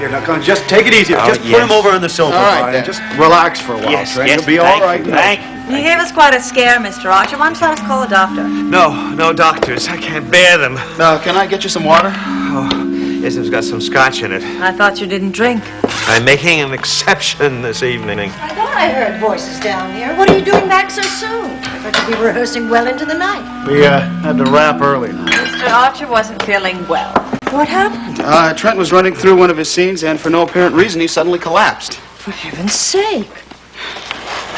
Here, now, come on, just take it easy. Just put him over on the sofa, all right, and just relax for a while, Trent. You'll be all right. Thank you. You gave us quite a scare, Mr. Archer. Why don't you let us call a doctor? No doctors. I can't bear them. Can I get you some water? Oh, yes, it's got some scotch in it. I thought you didn't drink. I'm making an exception this evening. I thought I heard voices down here. What are you doing back so soon? I thought you'd be rehearsing well into the night. We had to wrap early now. Mr. Archer wasn't feeling well. What happened? Trent was running through one of his scenes, and for no apparent reason, he suddenly collapsed. For heaven's sake.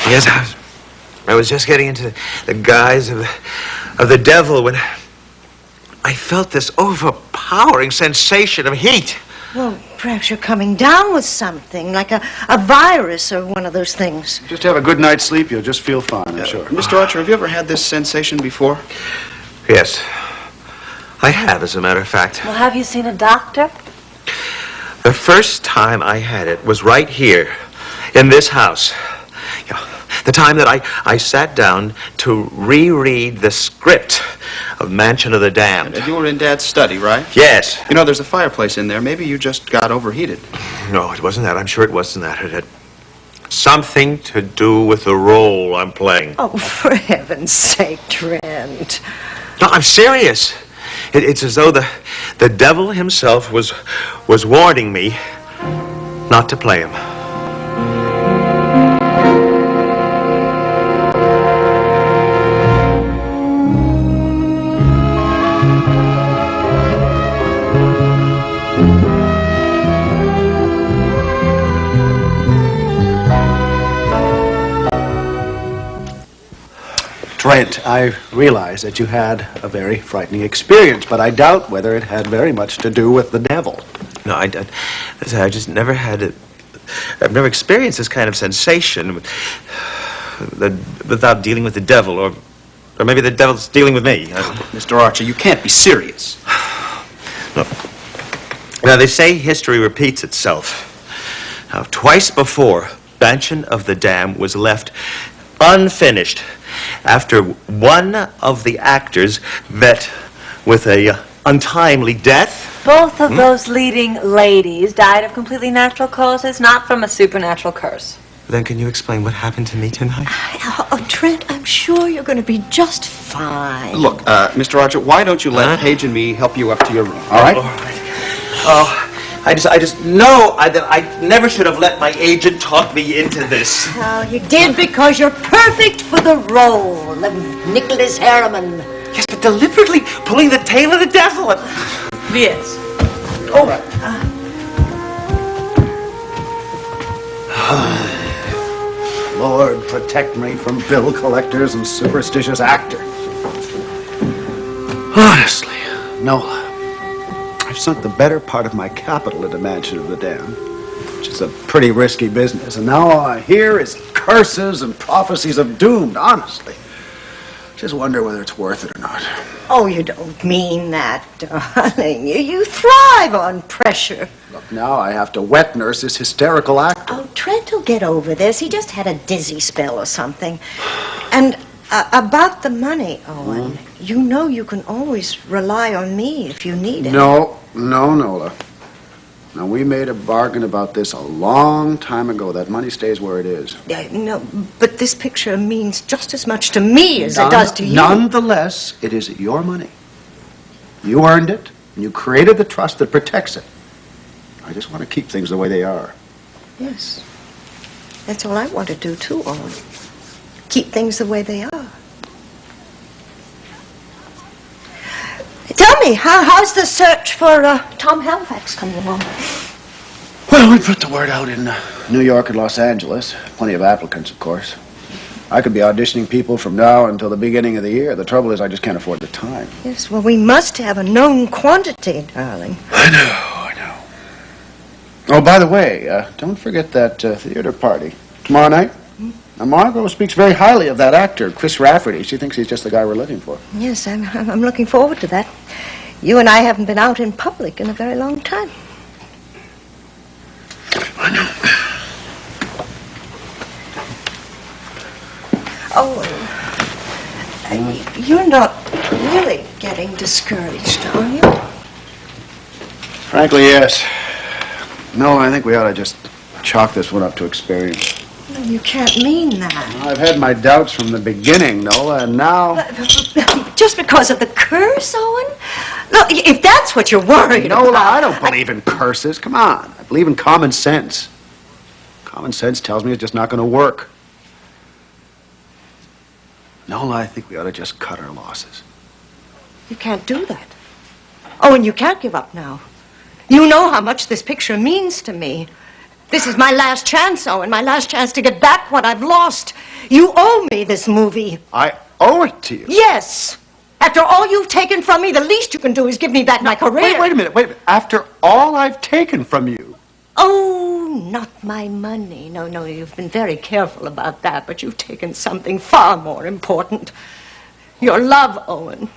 Yes, I was just getting into the guise of the devil when I felt this overpowering sensation of heat. Well, perhaps you're coming down with something, like a virus or one of those things. Just have a good night's sleep. You'll just feel fine, I'm sure. Mr. Archer, have you ever had this sensation before? Yes, I have, as a matter of fact. Well, have you seen a doctor? The first time I had it was right here, in this house. The time that I sat down to reread the script of Mansion of the Damned. And you were in Dad's study, right? Yes. You know, there's a fireplace in there. Maybe you just got overheated. No, it wasn't that. I'm sure it wasn't that. It had something to do with the role I'm playing. Oh, for heaven's sake, Trent. No, I'm serious. It's as though the devil himself was warning me not to play him. Trent, I realize that you had a very frightening experience, but I doubt whether it had very much to do with the devil. No, I just never had it. I've never experienced this kind of sensation without dealing with the devil, or maybe the devil's dealing with me. Mr. Archer, you can't be serious. No. Now, they say history repeats itself. Now, twice before, Mansion of the Damned was left unfinished after one of the actors met with a untimely death. Both of those leading ladies died of completely natural causes, not from a supernatural curse. Then can you explain what happened to me tonight? Oh, Trent, I'm sure you're going to be just fine. Look, Mr. Archer, why don't you let Paige and me help you up to your room, all right? All right. Oh, I just know that I never should have let my agent talk me into this. Well, you did because you're perfect for the role of Nicholas Harriman. Yes, but deliberately pulling the tail of the devil. Yes. All right. Lord, protect me from bill collectors and superstitious actors. Honestly, Nola, I've sunk the better part of my capital into Mansion of the Damned, which is a pretty risky business, and now all I hear is curses and prophecies of doom, honestly. Just wonder whether it's worth it or not. Oh, you don't mean that, darling. You thrive on pressure. Look, now I have to wet nurse this hysterical actor. Oh, Trent will get over this. He just had a dizzy spell or something. And about the money, Owen, you know you can always rely on me if you need it. No, Nola. Now, we made a bargain about this a long time ago. That money stays where it is. No, but this picture means just as much to me as it does to you. Nonetheless, it is your money. You earned it, and you created the trust that protects it. I just want to keep things the way they are. Yes. That's all I want to do, too, Owen. Keep things the way they are. Tell me, how's the search for Tom Halifax coming along? Well, we put the word out in New York and Los Angeles. Plenty of applicants, of course. I could be auditioning people from now until the beginning of the year. The trouble is I just can't afford the time. Yes, well, we must have a known quantity, darling. I know. Oh, by the way, don't forget that theater party tomorrow night. Now, Margot speaks very highly of that actor, Chris Rafferty. She thinks he's just the guy we're looking for. Yes, I'm looking forward to that. You and I haven't been out in public in a very long time. I know. Oh, you're not really getting discouraged, are you? Frankly, yes. No, I think we ought to just chalk this one up to experience. No, you can't mean that. I've had my doubts from the beginning, Nola, and now... Just because of the curse, Owen? Look, if that's what you're worried Nola, about... I don't believe in curses. Come on. I believe in common sense. Common sense tells me it's just not going to work. Nola, I think we ought to just cut our losses. You can't do that. Owen, you can't give up now. You know how much this picture means to me. This is my last chance, Owen, my last chance to get back what I've lost. You owe me this movie. I owe it to you. Yes. After all you've taken from me, the least you can do is give me back my career. Wait a minute. After all I've taken from you. Oh, not my money. No, you've been very careful about that, but you've taken something far more important. Your love, Owen.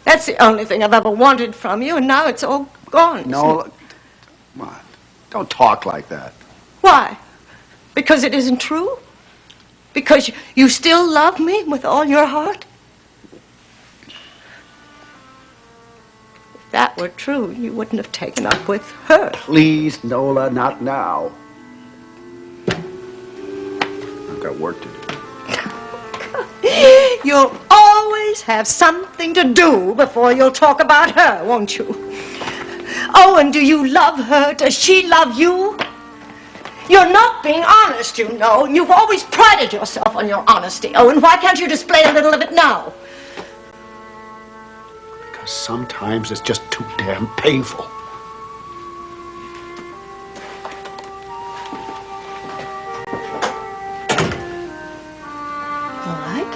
That's the only thing I've ever wanted from you, and now it's all gone. No, come on. Don't talk like that. Why? Because it isn't true? Because you still love me with all your heart? If that were true, you wouldn't have taken up with her. Please, Nola, not now. I've got work to do. You'll always have something to do before you'll talk about her, won't you? Owen, do you love her? Does she love you? You're not being honest, you know. You've always prided yourself on your honesty, Owen. Why can't you display a little of it now? Because sometimes it's just too damn painful. All right.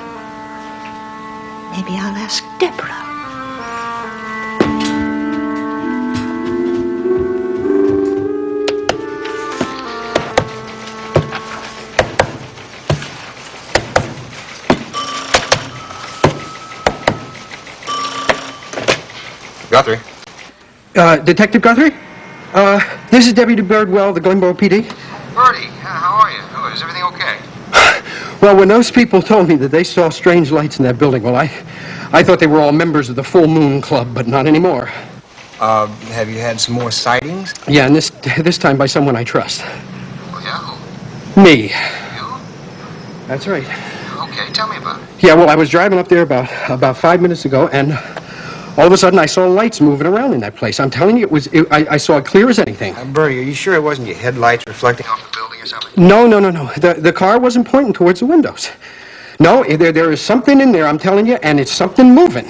Maybe I'll ask Deborah. Guthrie. Detective Guthrie? This is Deputy Birdwell, the Glenboro PD. Birdie, how are you? Oh, is everything okay? Well, when those people told me that they saw strange lights in that building, well, I thought they were all members of the Full Moon Club, but not anymore. Have you had some more sightings? Yeah, and this time by someone I trust. Oh, yeah? Who? Me. You? That's right. Okay, tell me about it. Yeah, well, I was driving up there about 5 minutes ago, and all of a sudden I saw lights moving around in that place. I'm telling you, I saw it clear as anything. Birdie, are you sure it wasn't your headlights reflecting off the building or something? No. The car wasn't pointing towards the windows. No, there is something in there, I'm telling you, and it's something moving.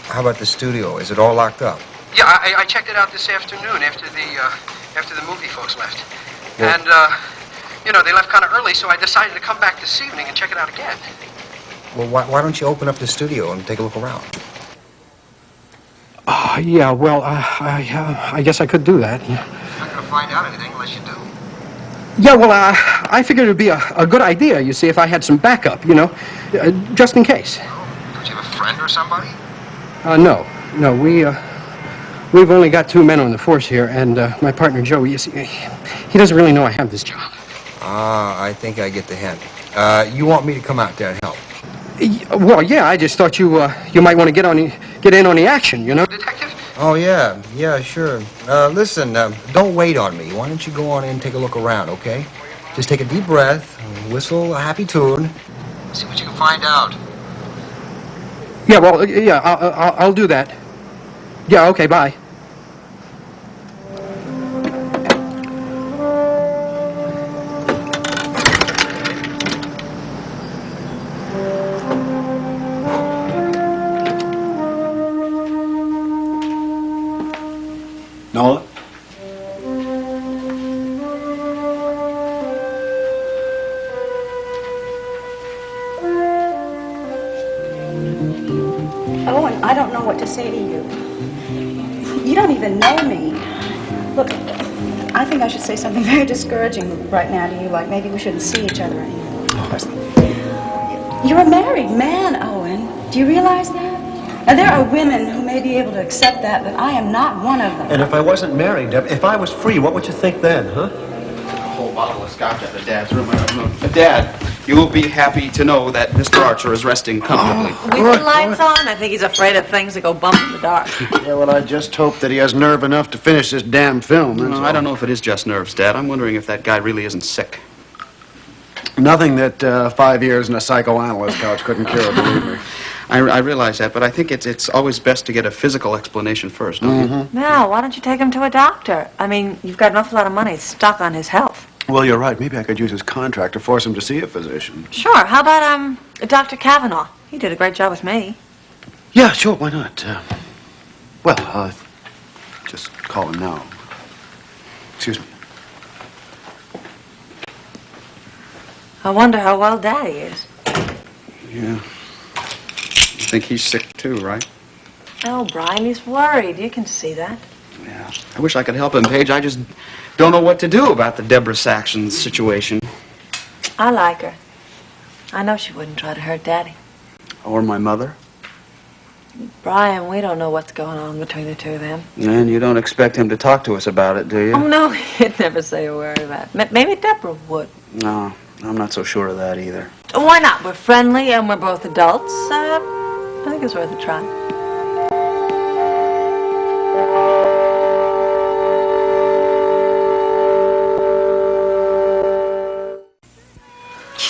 How about the studio? Is it all locked up? Yeah, I checked it out this afternoon after the movie folks left. Well, And, they left kind of early, so I decided to come back this evening and check it out again. Well, why don't you open up the studio and take a look around? Yeah, well, I guess I could do that. Yeah. You're not going to find out anything unless you do. Yeah, well, I figured it'd be a good idea, you see, if I had some backup, just in case. Oh, don't you have a friend or somebody? No, we've only got 2 men on the force here, and my partner, Joe, you see, he doesn't really know I have this job. I think I get the hint. You want me to come out there and help? Well, yeah, I just thought you might want to get in on the action, Detective? Oh, yeah, sure. Listen, don't wait on me. Why don't you go on in and take a look around, okay? Just take a deep breath, whistle a happy tune, see what you can find out. Yeah, well, yeah, I'll do that. Yeah, okay, bye. Nola? Owen, I don't know what to say to you. You don't even know me. Look, I think I should say something very discouraging right now to you, like maybe we shouldn't see each other anymore. Of course. You're a married man, Owen. Do you realize that? Now, there are women who may be able to accept that, but I am not one of them. And if I wasn't married, Deb, if I was free, what would you think then, huh? bottle of scotch out of Dad's room. Dad, you'll be happy to know that Mr. Archer is resting comfortably. With the lights on, I think he's afraid of things that go bump in the dark. Yeah, well, I just hope that he has nerve enough to finish this damn film. No, I don't know if it is just nerves, Dad. I'm wondering if that guy really isn't sick. Nothing that 5 years in a psychoanalyst couch couldn't cure, believe me. I realize that, but I think it's always best to get a physical explanation first, don't you? Now, why don't you take him to a doctor? I mean, you've got an awful lot of money stuck on his health. Well, you're right. Maybe I could use his contract to force him to see a physician. Sure. How about, Dr. Kavanaugh? He did a great job with me. Yeah, sure. Why not? Well, I'll just call him now. Excuse me. I wonder how well Daddy is. Yeah. You think he's sick too, right? Oh, Brian, he's worried. You can see that. Yeah. I wish I could help him, Paige. I just don't know what to do about the Deborah Saxon situation. I like her. I know she wouldn't try to hurt Daddy. Or my mother. Brian, we don't know what's going on between the two of them. And you don't expect him to talk to us about it, do you? Oh, no, he'd never say a word about it. Maybe Deborah would. No, I'm not so sure of that either. Why not? We're friendly and we're both adults. I think it's worth a try.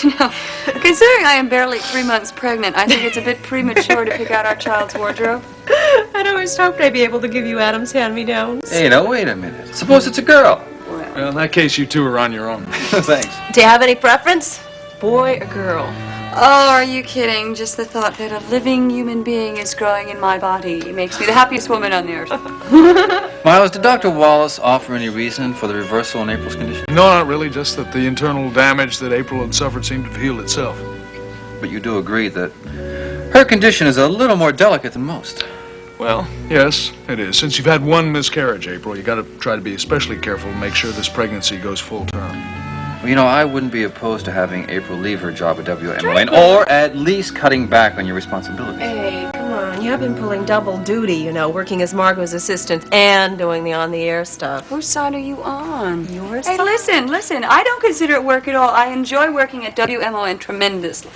You know, considering I am barely 3 months pregnant, I think it's a bit premature to pick out our child's wardrobe. I'd always hoped I'd be able to give you Adam's hand-me-downs. Hey, now, wait a minute. Suppose it's a girl. Well, in that case, you two are on your own. Thanks. Do you have any preference? Boy or girl? Oh, are you kidding? Just the thought that a living human being is growing in my body makes me the happiest woman on the earth. Miles, did Dr. Wallace offer any reason for the reversal in April's condition? No, not really. Just that the internal damage that April had suffered seemed to have healed itself. But you do agree that her condition is a little more delicate than most. Well, yes, it is. Since you've had one miscarriage, April, you got to try to be especially careful to make sure this pregnancy goes full term. Well, you know, I wouldn't be opposed to having April leave her job at WMON, or at least cutting back on your responsibilities. Hey, come on. You have been pulling double duty, you know, working as Margot's assistant and doing the on-the-air stuff. Whose side are you on? Yours? Hey, listen. I don't consider it work at all. I enjoy working at WMON tremendously.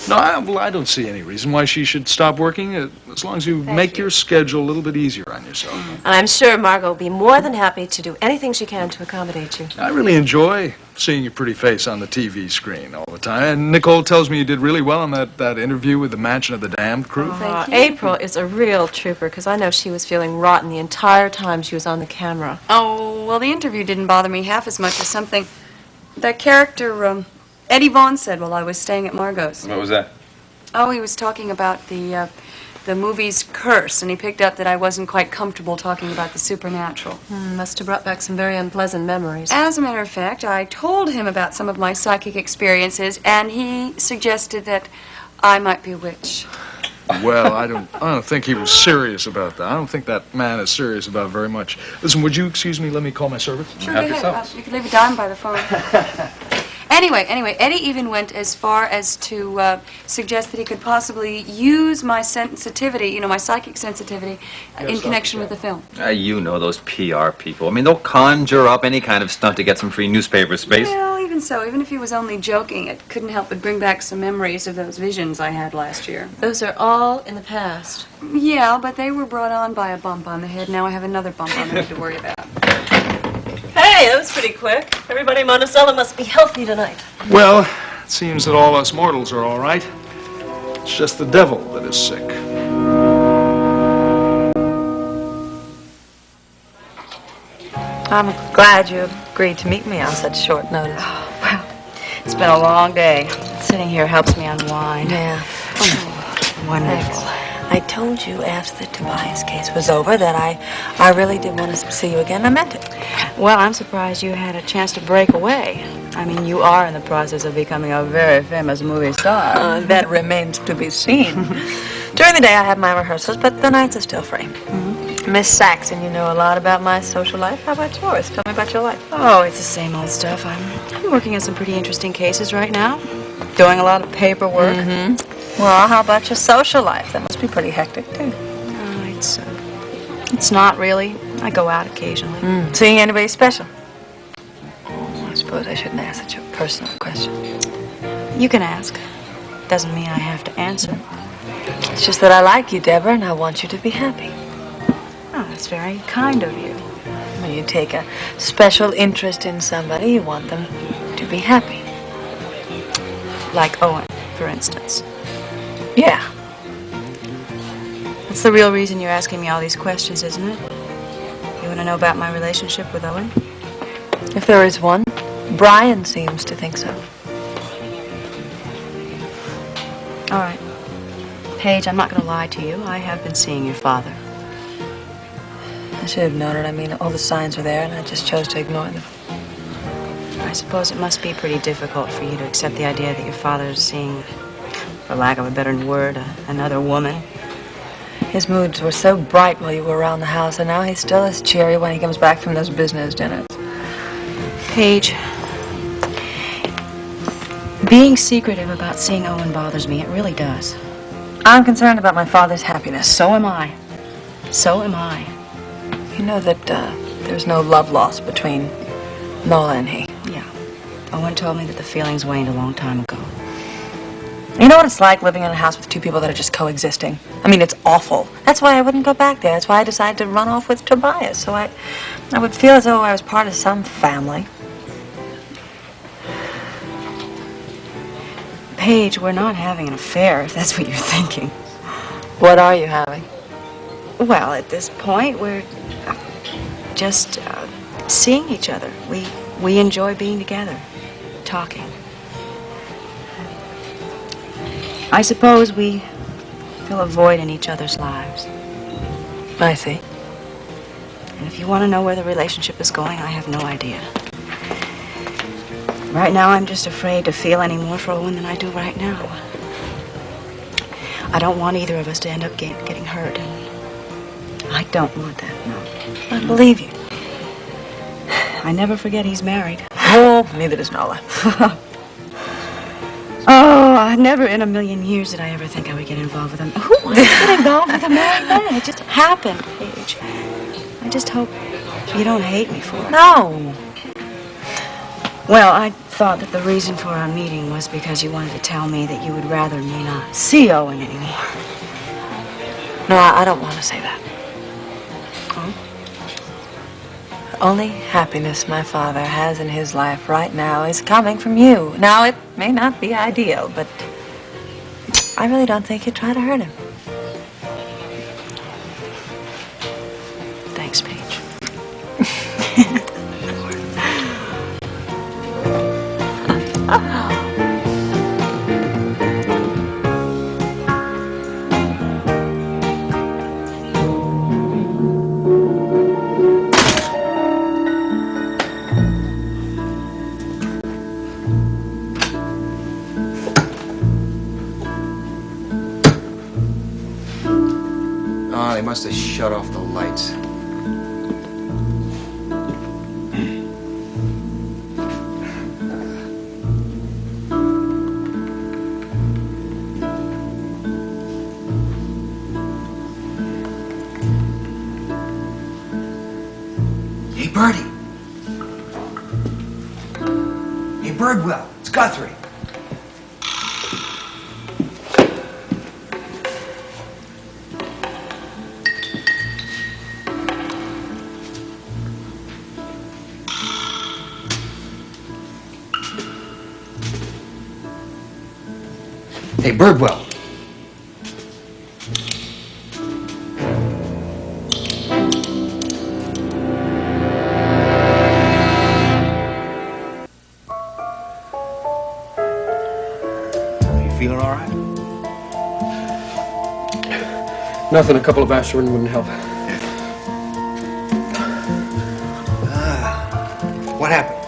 No, I don't see any reason why she should stop working, as long as you make your schedule a little bit easier on yourself. I'm sure Margot will be more than happy to do anything she can to accommodate you. I really enjoy seeing your pretty face on the TV screen all the time. And Nicole tells me you did really well on that interview with the Mansion of the Damned crew. Thank you. April is a real trooper, because I know she was feeling rotten the entire time she was on the camera. Oh, well, the interview didn't bother me half as much as something that character, Eddie Vaughn said while I was staying at Margot's. What was that? Oh, he was talking about the movie's Curse, and he picked up that I wasn't quite comfortable talking about the supernatural. Must have brought back some very unpleasant memories. As a matter of fact, I told him about some of my psychic experiences, and he suggested that I might be a witch. Well, I don't think he was serious about that. I don't think that man is serious about very much. Listen, would you excuse me? Let me call my servant. Sure, go ahead. You can leave a dime by the phone. Anyway, Eddie even went as far as to suggest that he could possibly use my sensitivity, you know, my psychic sensitivity, in connection with the film. You know those PR people. I mean, they'll conjure up any kind of stunt to get some free newspaper space. Well, even so, even if he was only joking, it couldn't help but bring back some memories of those visions I had last year. Those are all in the past. Yeah, but they were brought on by a bump on the head. Now I have another bump on the head to worry about. Hey, that was pretty quick. Everybody in Monticello must be healthy tonight. Well, it seems that all us mortals are all right. It's just the devil that is sick. I'm glad you agreed to meet me on such short notice. Oh, well, it's been a long day. Sitting here helps me unwind. Yeah. Oh, wonderful. Thanks. I told you after the Tobias case was over that I really did want to see you again. I meant it. Well, I'm surprised you had a chance to break away. I mean, you are in the process of becoming a very famous movie star. That remains to be seen. During the day, I have my rehearsals, but the nights are still free. Miss Saxon, you know a lot about my social life. How about yours? Tell me about your life. Oh, it's the same old stuff. I'm working on some pretty interesting cases right now. Doing a lot of paperwork. Well, how about your social life? That must be pretty hectic, too. Oh, it's not really. I go out occasionally. Seeing anybody special? I suppose suppose I shouldn't ask such a personal question. You can ask. Doesn't mean I have to answer. It's just that I like you, Deborah, and I want you to be happy. Oh, that's very kind of you. When you take a special interest in somebody, you want them to be happy. Like Owen, for instance. Yeah. That's the real reason you're asking me all these questions, isn't it? You want to know about my relationship with Owen? If there is one, Brian seems to think so. All right. Paige, I'm not going to lie to you. I have been seeing your father. I should have known it. I mean, all the signs were there, and I just chose to ignore them. I suppose it must be pretty difficult for you to accept the idea that your father is seeing, for lack of a better word, another woman. His moods were so bright while you were around the house, and now he's still as cheery when he comes back from those business dinners. Paige, being secretive about seeing Owen bothers me. It really does. I'm concerned about my father's happiness. So am I. So am I. You know that there's no love lost between Nola and he. Yeah. Owen told me that the feelings waned a long time ago. You know what it's like living in a house with two people that are just coexisting? I mean, it's awful. That's why I wouldn't go back there. That's why I decided to run off with Tobias. So I would feel as though I was part of some family. Paige, we're not having an affair, if that's what you're thinking. What are you having? Well, at this point, we're just seeing each other. We enjoy being together, talking. I suppose we fill a void in each other's lives. I see. And if you want to know where the relationship is going, I have no idea. Right now, I'm just afraid to feel any more for Owen than I do right now. I don't want either of us to end up getting hurt. And I don't want that, no. I believe you. I never forget he's married. Oh, neither does Nola. Oh, never in a million years did I ever think I would get involved with him. Who would get involved with a married man? It just happened, Paige. I just hope you don't hate me for it. No. Well, I thought that the reason for our meeting was because you wanted to tell me that you would rather me not see Owen anymore. No, I don't want to say that. Oh? The only happiness my father has in his life right now is coming from you. Now, it may not be ideal, but I really don't think you'd try to hurt him. Thanks, Paige. Oh, they must have shut off the lights. Hey, Bertie. Hey, Birdwell. It's Guthrie. Hey, Birdwell. Are you feeling all right? Nothing. A couple of aspirin wouldn't help. What happened?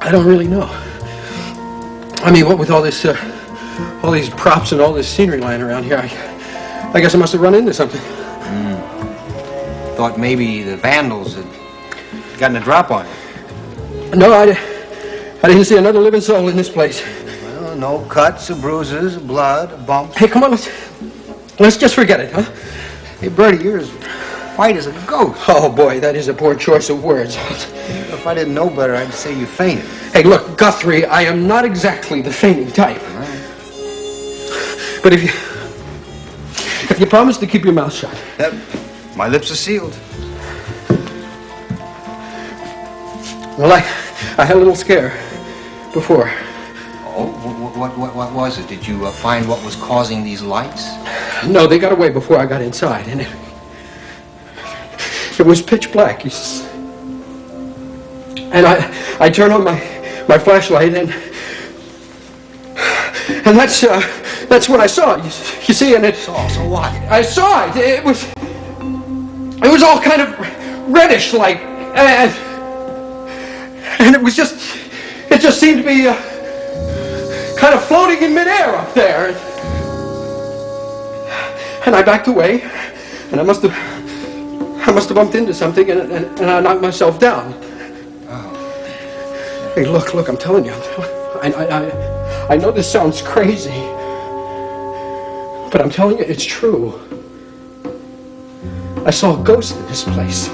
I don't really know. I mean, what with all this, all these props and all this scenery lying around here, I guess I must have run into something. Thought maybe the vandals had gotten a drop on you. No, I didn't see another living soul in this place. Well, no cuts or bruises, blood, bumps. Hey, come on, let's just forget it, huh? Hey, Bertie, you're as white as a ghost. Oh, boy, that is a poor choice of words. if I didn't know better, I'd say you fainted. Hey, look, Guthrie, I am not exactly the fainting type. Right. But if you promise to keep your mouth shut. Yep. My lips are sealed. Well, I had a little scare before. Oh, what was it? Did you find what was causing these lights? No, they got away before I got inside, and it was pitch black. And I turned on my flashlight, and that's when I saw it. You see, and it. So what? I saw it. It was all kind of reddish, like, and it just seemed to be kind of floating in midair up there. And I backed away, and I must have bumped into something, and I knocked myself down. Oh. Hey, look, I'm telling you, I know this sounds crazy, but I'm telling you, it's true. I saw a ghost in this place.